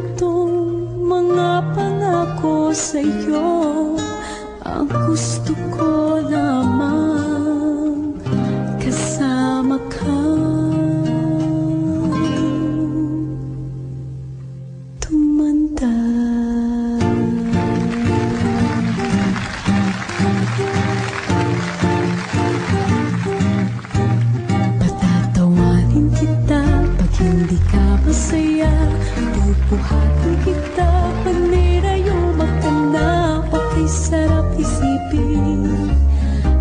gantong mga pangako sa'yo. Ang gusto ko lamang kasama ka. Tumanda. Patatawanin kita pag hindi ka masaya. Bubuhatin kita pag nirayuma ka na. Okay, sarap isipin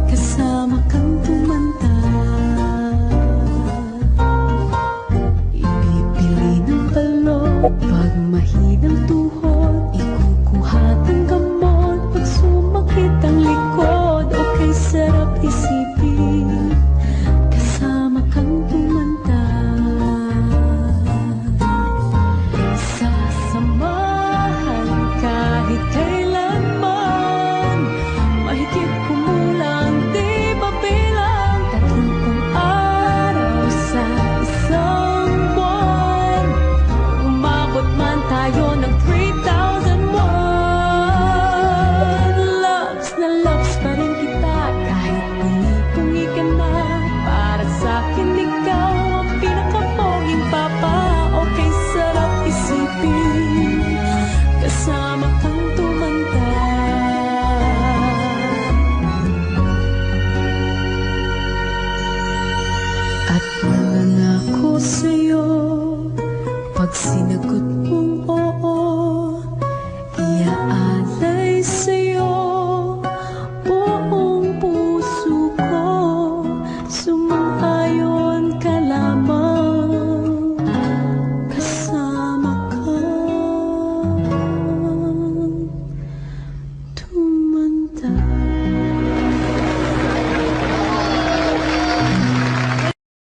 kasama kang tumanda. Ipipili ng balot pag mahinang tuhod. Ikukuhatin ka